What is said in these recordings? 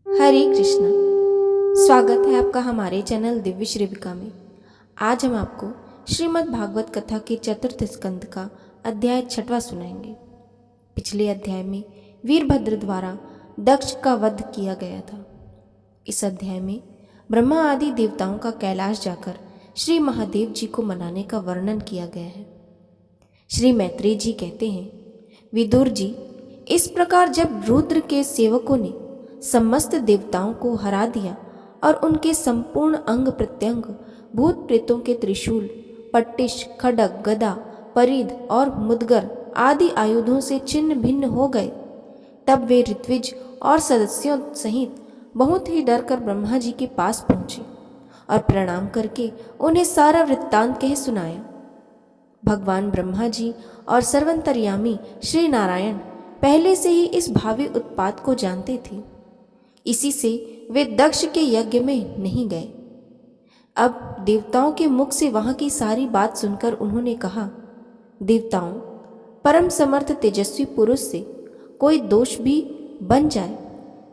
हरे कृष्णा। स्वागत है आपका हमारे चैनल दिव्य श्रीविका में। आज हम आपको श्रीमद् भागवत कथा के चतुर्थ स्कंद का अध्याय 6वां सुनाएंगे। पिछले अध्याय में वीरभद्र द्वारा दक्ष का वध किया गया था। इस अध्याय में ब्रह्मा आदि देवताओं का कैलाश जाकर श्री महादेव जी को मनाने का वर्णन किया गया है। श्री मैत्रेय जी कहते हैं, विदुर जी, इस प्रकार जब रुद्र के सेवकों ने समस्त देवताओं को हरा दिया और उनके संपूर्ण अंग प्रत्यंग भूत प्रेतों के त्रिशूल, पट्टिश, खड्ग, गदा, परिध और मुदगर आदि आयुधों से छिन्न भिन्न हो गए, तब वे ऋत्विज और सदस्यों सहित बहुत ही डर कर ब्रह्मा जी के पास पहुंचे और प्रणाम करके उन्हें सारा वृत्तांत कह सुनाया। भगवान ब्रह्मा जी और सर्वंतर्यामी श्री नारायण पहले से ही इस भावी उत्पात को जानते थे, इसी से वे दक्ष के यज्ञ में नहीं गए। अब देवताओं के मुख से वहां की सारी बात सुनकर उन्होंने कहा, देवताओं, परम समर्थ तेजस्वी पुरुष से कोई दोष भी बन जाए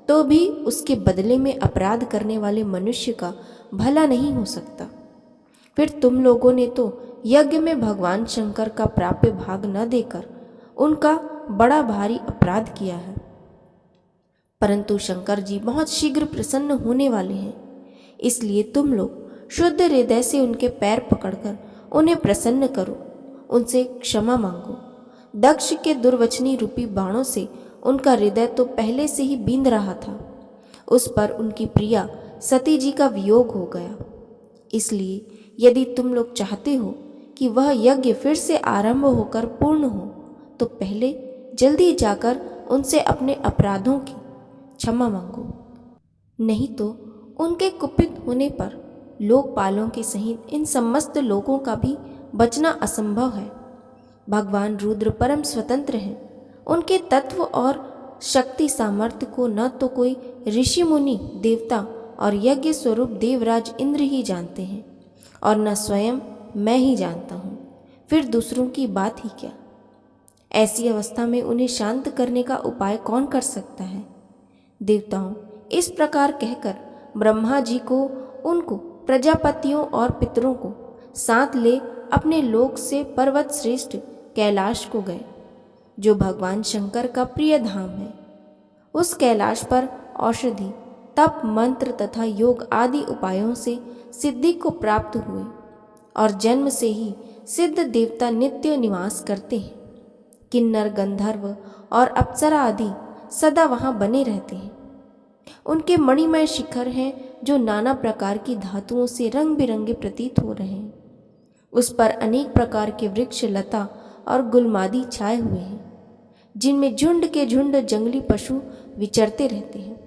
तो भी उसके बदले में अपराध करने वाले मनुष्य का भला नहीं हो सकता। फिर तुम लोगों ने तो यज्ञ में भगवान शंकर का प्राप्य भाग न देकर उनका बड़ा भारी अपराध किया है। परंतु शंकर जी बहुत शीघ्र प्रसन्न होने वाले हैं, इसलिए तुम लोग शुद्ध हृदय से उनके पैर पकड़कर उन्हें प्रसन्न करो, उनसे क्षमा मांगो। दक्ष के दुर्वचनी रूपी बाणों से उनका हृदय तो पहले से ही बींध रहा था, उस पर उनकी प्रिया सती जी का वियोग हो गया। इसलिए यदि तुम लोग चाहते हो कि वह यज्ञ फिर से आरंभ होकर पूर्ण हो, तो पहले जल्दी जाकर उनसे अपने अपराधों की क्षमा मांगो, नहीं तो उनके कुपित होने पर लोकपालों के सहित इन समस्त लोगों का भी बचना असंभव है। भगवान रुद्र परम स्वतंत्र हैं, उनके तत्व और शक्ति सामर्थ्य को न तो कोई ऋषि मुनि देवता और यज्ञ स्वरूप देवराज इंद्र ही जानते हैं और न स्वयं मैं ही जानता हूँ, फिर दूसरों की बात ही क्या। ऐसी अवस्था में उन्हें शांत करने का उपाय कौन कर सकता है। देवताओं, इस प्रकार कहकर ब्रह्मा जी को, उनको, प्रजापतियों और पितरों को साथ ले अपने लोक से पर्वत श्रेष्ठ कैलाश को गए, जो भगवान शंकर का प्रिय धाम है। उस कैलाश पर औषधि, तप, मंत्र तथा योग आदि उपायों से सिद्धि को प्राप्त हुए और जन्म से ही सिद्ध देवता नित्य निवास करते हैं। किन्नर, गंधर्व और अप्सरा आदि सदा वहाँ बने रहते हैं। उनके मणिमय शिखर हैं जो नाना प्रकार की धातुओं से रंग बिरंगे प्रतीत हो रहे हैं। उस पर अनेक प्रकार के वृक्ष, लता और गुलमादी छाए हुए हैं, जिनमें झुंड के झुंड जंगली पशु विचरते रहते हैं।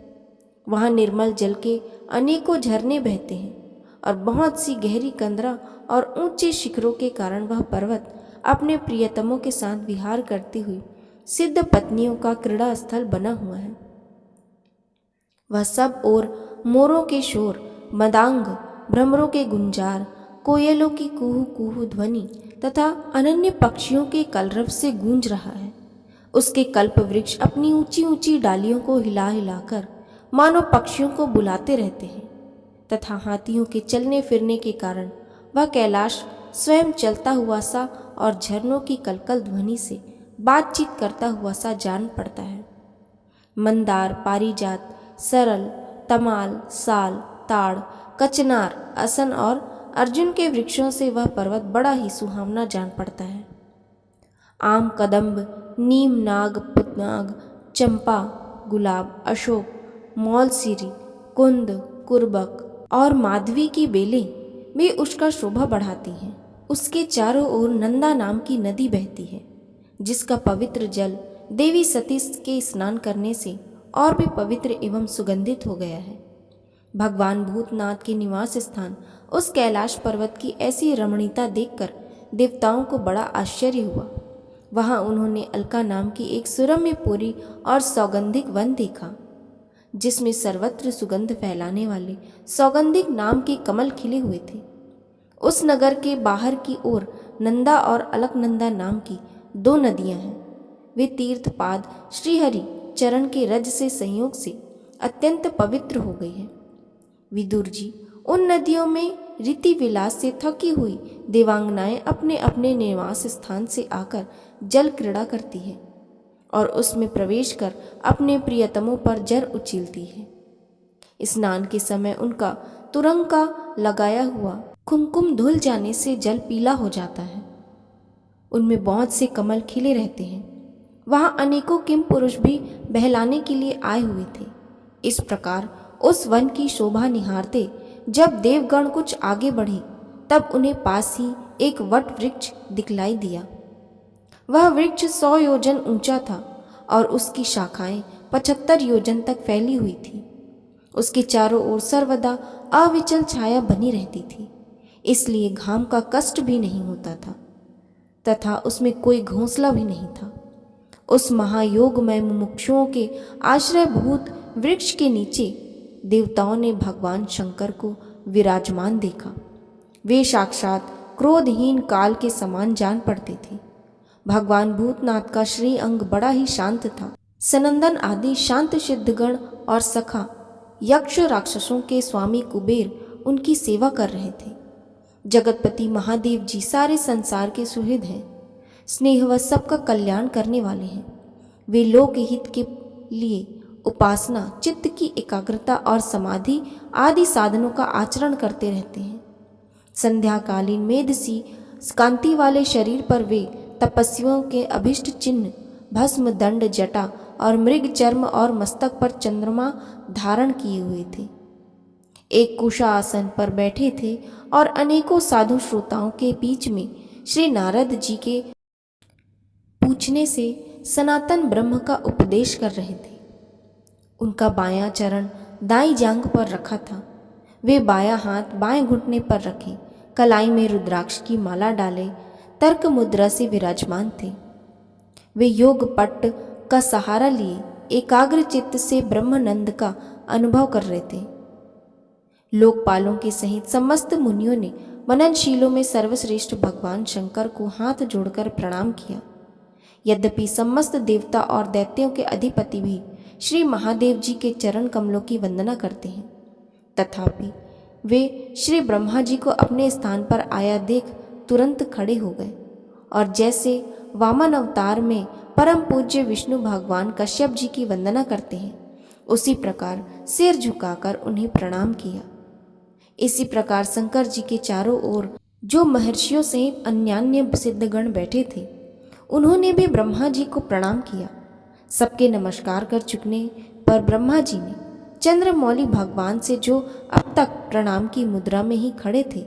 वहाँ निर्मल जल के अनेकों झरने बहते हैं और बहुत सी गहरी कंदरा और ऊंचे शिखरों के कारण वह पर्वत अपने प्रियतमों के साथ विहार करती हुई सिद्ध पत्नियों का क्रीड़ा स्थल बना हुआ है। वह सब ओर मोरों के शोर, मदांग, भ्रमरों के गुंजार, कोयलों की कुहू कुहू ध्वनि तथा अनन्य पक्षियों के कलरव से गूंज रहा है। उसके कल्प वृक्ष अपनी ऊंची ऊंची डालियों को हिला हिलाकर मानो पक्षियों को बुलाते रहते हैं तथा हाथियों के चलने फिरने के कारण वह कैलाश स्वयं चलता हुआ सा और झरनों की कलकल ध्वनि से बातचीत करता हुआ सा जान पड़ता है। मंदार, पारिजात, सरल, तमाल, साल, ताड़, कचनार, असन और अर्जुन के वृक्षों से वह पर्वत बड़ा ही सुहावना जान पड़ता है। आम, कदम्ब, नीम, नाग, पुतनाग, चंपा, गुलाब, अशोक, मौलसीरी, कुंद, कुर्बक और माधवी की बेलें भी उसका शोभा बढ़ाती हैं। उसके चारों ओर नंदा नाम की नदी बहती है, जिसका पवित्र जल देवी सती के स्नान करने से और भी पवित्र एवं सुगंधित हो गया है। भगवान भूतनाथ के निवास स्थान उस कैलाश पर्वत की ऐसी रमणीयता देखकर देवताओं को बड़ा आश्चर्य हुआ। वहाँ उन्होंने अलका नाम की एक सुरम्य पुरी और सौगंधिक वन देखा, जिसमें सर्वत्र सुगंध फैलाने वाले सौगंधिक नाम के कमल खिले हुए थे। उस नगर के बाहर की ओर नंदा और अलकनंदा नाम की 2 नदियां हैं। वे तीर्थपाद श्रीहरि चरण के रज से संयोग से अत्यंत पवित्र हो गई है। विदुर जी, उन नदियों में रीति विलास से थकी हुई देवांगनाएं अपने अपने निवास स्थान से आकर जल क्रीड़ा करती है और उसमें प्रवेश कर अपने प्रियतमों पर जल उछीलती है। स्नान के समय उनका तुरंग का लगाया हुआ कुमकुम धुल जाने से जल पीला हो जाता है। उनमें बहुत से कमल खिले रहते हैं। वहाँ अनेकों किम पुरुष भी बहलाने के लिए आए हुए थे। इस प्रकार उस वन की शोभा निहारते जब देवगण कुछ आगे बढ़े तब उन्हें पास ही एक वट वृक्ष दिखलाई दिया। वह वृक्ष 100 योजन ऊंचा था और उसकी शाखाएं 75 योजन तक फैली हुई थी। उसके चारों ओर सर्वदा अविचल छाया बनी रहती थी, इसलिए घाम का कष्ट भी नहीं होता था तथा उसमें कोई घोंसला भी नहीं था। उस महायोगमय मुमुक्षुओं के आश्रयभूत वृक्ष के नीचे देवताओं ने भगवान शंकर को विराजमान देखा। वे साक्षात क्रोधहीन काल के समान जान पड़ते थे। भगवान भूतनाथ का श्री अंग बड़ा ही शांत था। सनंदन आदि शांत सिद्धगण और सखा यक्ष राक्षसों के स्वामी कुबेर उनकी सेवा कर रहे थे। जगतपति महादेव जी सारे संसार के सुहृद हैं, स्नेह व सबका कल्याण करने वाले हैं। वे लोक हित के लिए उपासना, चित्त की एकाग्रता और समाधि आदि साधनों का आचरण करते रहते हैं। संध्याकालीन मेदसी कांति वाले शरीर पर वे तपस्वियों के अभिष्ट चिन्ह भस्म, दंड, जटा और मृग चर्म और मस्तक पर चंद्रमा धारण किए हुए थे। एक कुशा आसन पर बैठे थे और अनेकों साधु श्रोताओं के बीच में श्री नारद जी के पूछने से सनातन ब्रह्म का उपदेश कर रहे थे। उनका बायां चरण दाईं जांघ पर रखा था। वे बायां हाथ बाएं घुटने पर रखे, कलाई में रुद्राक्ष की माला डाले तर्क मुद्रा से विराजमान थे। वे योग पट्ट का सहारा लिए एकाग्र चित्त से ब्रह्मानंद का अनुभव कर रहे थे। लोकपालों के सहित समस्त मुनियों ने मननशीलों में सर्वश्रेष्ठ भगवान शंकर को हाथ जोड़कर प्रणाम किया। यद्यपि समस्त देवता और दैत्यों के अधिपति भी श्री महादेव जी के चरण कमलों की वंदना करते हैं, तथापि वे श्री ब्रह्मा जी को अपने स्थान पर आया देख तुरंत खड़े हो गए और जैसे वामन अवतार में परम पूज्य विष्णु भगवान कश्यप जी की वंदना करते हैं, उसी प्रकार सिर झुकाकर उन्हें प्रणाम किया। इसी प्रकार शंकर जी के चारों ओर जो महर्षियों सहित अन्यान्य सिद्धगण बैठे थे, उन्होंने भी ब्रह्मा जी को प्रणाम किया। सबके नमस्कार कर चुकने पर ब्रह्मा जी ने चंद्रमौली भगवान से, जो अब तक प्रणाम की मुद्रा में ही खड़े थे,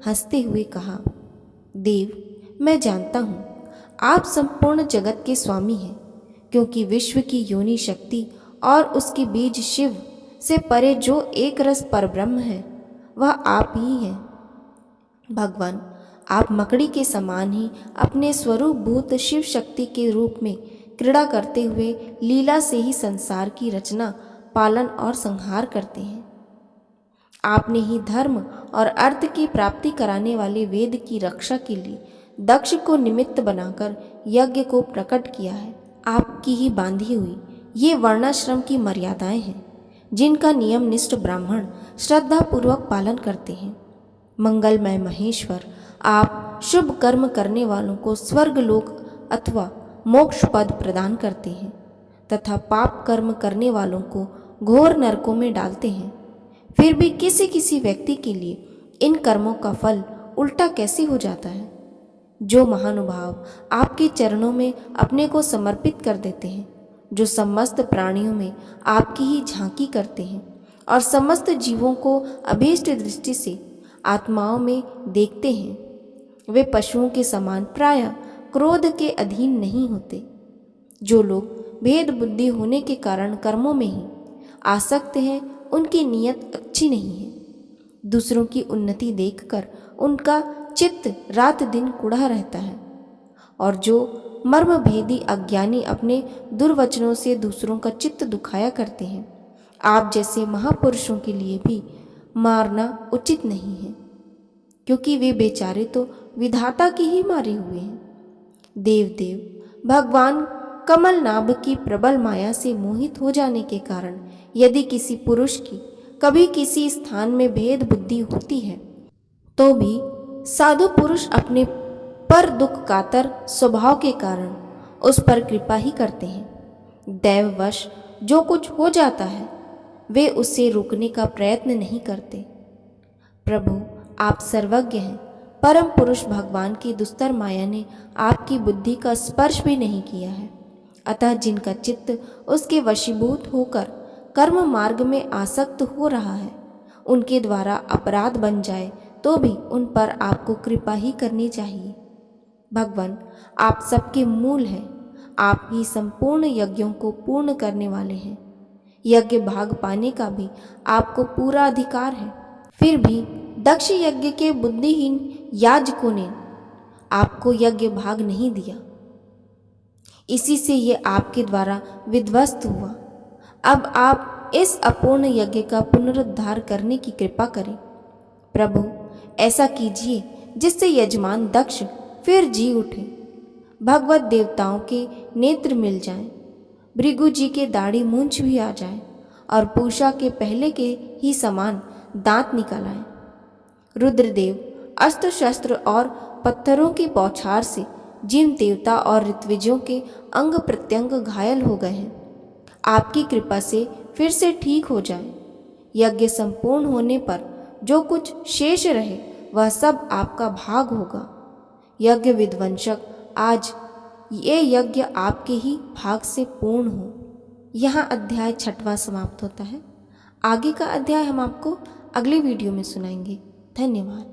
हंसते हुए कहा, देव, मैं जानता हूँ आप संपूर्ण जगत के स्वामी हैं, क्योंकि विश्व की योनि शक्ति और उसके बीज शिव से परे जो एक रस परब्रह्म है वह आप ही हैं। भगवान, आप मकड़ी के समान ही अपने स्वरूप भूत शिव शक्ति के रूप में क्रीड़ा करते हुए लीला से ही संसार की रचना, पालन और संहार करते हैं। आपने ही धर्म और अर्थ की प्राप्ति कराने वाले वेद की रक्षा के लिए दक्ष को निमित्त बनाकर यज्ञ को प्रकट किया है। आपकी ही बांधी हुई ये वर्णाश्रम की मर्यादाएं हैं, जिनका नियम निष्ठ ब्राह्मण श्रद्धापूर्वक पालन करते हैं। मंगलमय महेश्वर, आप शुभ कर्म करने वालों को स्वर्ग लोक अथवा मोक्ष पद प्रदान करते हैं तथा पाप कर्म करने वालों को घोर नरकों में डालते हैं। फिर भी किसी किसी व्यक्ति के लिए इन कर्मों का फल उल्टा कैसे हो जाता है। जो महानुभाव आपके चरणों में अपने को समर्पित कर देते हैं, जो समस्त प्राणियों में आपकी ही झांकी करते हैं और समस्त जीवों को अभीष्ट दृष्टि से आत्माओं में देखते हैं, वे पशुओं के समान प्रायः क्रोध के अधीन नहीं होते। जो लोग भेद बुद्धि होने के कारण कर्मों में ही आसक्त हैं, उनकी नीयत अच्छी नहीं है। दूसरों की उन्नति देखकर उनका चित्त रात दिन कुढ़ा रहता है और जो मर्मभेदी अज्ञानी अपने दुर्वचनों से दूसरों का चित्त दुखाया करते हैं, आप जैसे महापुरुषों के लिए भी मारना उचित नहीं है, क्योंकि वे बेचारे तो विधाता की ही मारे हुए हैं। देव भगवान कमल नाभ की प्रबल माया से मोहित हो जाने के कारण यदि किसी पुरुष की कभी किसी स्थान में भेद बुद्धि होती है तो भी साधु पुरुष अपने पर दुख कातर स्वभाव के कारण उस पर कृपा ही करते हैं। दैववश जो कुछ हो जाता है वे उसे रोकने का प्रयत्न नहीं करते। प्रभु आप सर्वज्ञ हैं। परम पुरुष भगवान की दुस्तर माया ने आपकी बुद्धि का स्पर्श भी नहीं किया है, अतः जिनका चित्त उसके वशीभूत होकर कर्म मार्ग में आसक्त हो रहा है उनके द्वारा अपराध बन जाए तो भी उन पर आपको कृपा ही करनी चाहिए। भगवान आप सबके मूल हैं। आप ही संपूर्ण यज्ञों को पूर्ण करने वाले हैं। यज्ञ भाग पाने का भी आपको पूरा अधिकार है। फिर भी दक्ष यज्ञ के बुद्धिहीन याजकों ने आपको यज्ञ भाग नहीं दिया, इसी से ये आपके द्वारा विध्वस्त हुआ। अब आप इस अपूर्ण यज्ञ का पुनरुद्धार करने की कृपा करें। प्रभु ऐसा कीजिए जिससे यजमान दक्ष फिर जी उठे, भगवत देवताओं के नेत्र मिल जाएं, भृगु जी के दाढ़ी मूंछ भी आ जाए और पूषा के पहले के ही समान दांत निकल आए। रुद्रदेव अस्त्र शस्त्र और पत्थरों की बौछार से जिन देवता और ऋत्विजों के अंग प्रत्यंग घायल हो गए हैं आपकी कृपा से फिर से ठीक हो जाए। यज्ञ संपूर्ण होने पर जो कुछ शेष रहे वह सब आपका भाग होगा। यज्ञ विध्वंसक आज ये यज्ञ आपके ही भाग से पूर्ण हो। यहाँ अध्याय 6वां समाप्त होता है। आगे का अध्याय हम आपको अगले वीडियो में सुनाएंगे। धन्यवाद।